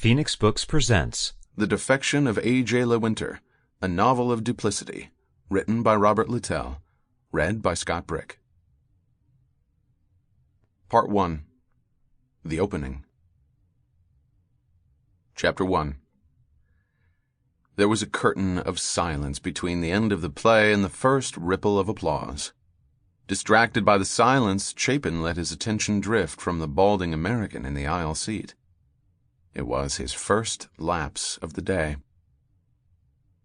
Phoenix Books presents The Defection of A.J. Lewinter, a novel of duplicity, written by Robert Littell, read by Scott Brick. Part 1. The Opening. Chapter 1. There was a curtain of silence between the end of the play and the first ripple of applause. Distracted by the silence, Chapin let his attention drift from the balding American in the aisle seat. It was his first lapse of the day.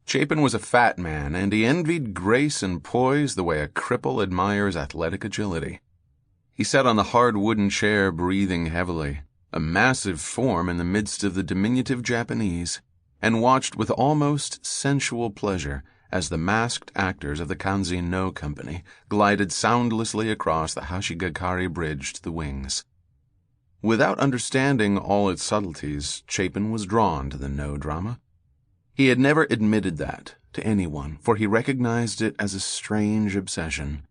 Chapin was a fat man, and he envied grace and poise the way a cripple admires athletic agility. He sat on the hard wooden chair, breathing heavily, a massive form in the midst of the diminutive Japanese, and watched with almost sensual pleasure as the masked actors of the Kanzi No Company glided soundlessly across the Hashigakari Bridge to the wings. Without understanding all its subtleties, Chapin was drawn to the No drama. He had never admitted that to anyone, for he recognized it as a strange obsession,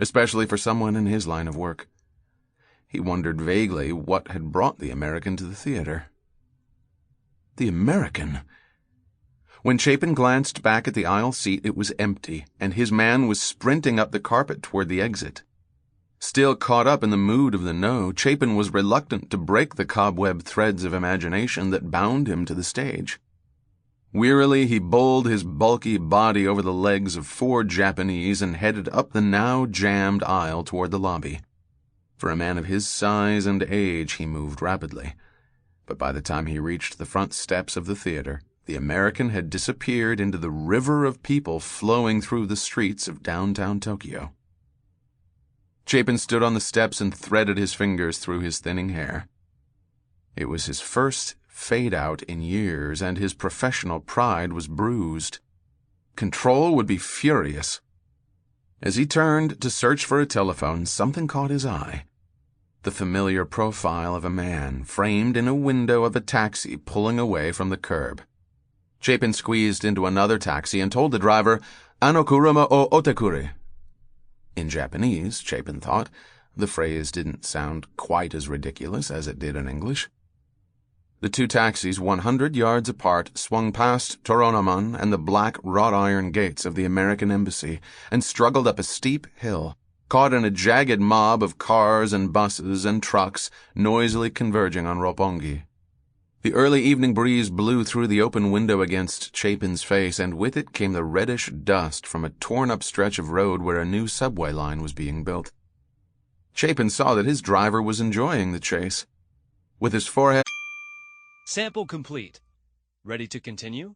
especially for someone in his line of work. He wondered vaguely what had brought the American to the theater. The American! When Chapin glanced back at the aisle seat, it was empty, and his man was sprinting up the carpet toward the exit. Still caught up in the mood of the No, Chapin was reluctant to break the cobweb threads of imagination that bound him to the stage. Wearily, he bowled his bulky body over the legs of 4 Japanese and headed up the now jammed aisle toward the lobby. For a man of his size and age, he moved rapidly. But by the time he reached the front steps of the theater, the American had disappeared into the river of people flowing through the streets of downtown Tokyo. Chapin stood on the steps and threaded his fingers through his thinning hair. It was his first fade-out in years, and his professional pride was bruised. Control would be furious. As he turned to search for a telephone, something caught his eye. The familiar profile of a man framed in a window of a taxi pulling away from the curb. Chapin squeezed into another taxi and told the driver, "Anokuruma o otakure." In Japanese, Chapin thought, the phrase didn't sound quite as ridiculous as it did in English. The 2 taxis, 100 yards apart, swung past Toronaman and the black wrought-iron gates of the American embassy and struggled up a steep hill, caught in a jagged mob of cars and buses and trucks noisily converging on Roppongi. The early evening breeze blew through the open window against Chapin's face, and with it came the reddish dust from a torn-up stretch of road where a new subway line was being built. Chapin saw that his driver was enjoying the chase. With his forehead... Sample complete. Ready to continue?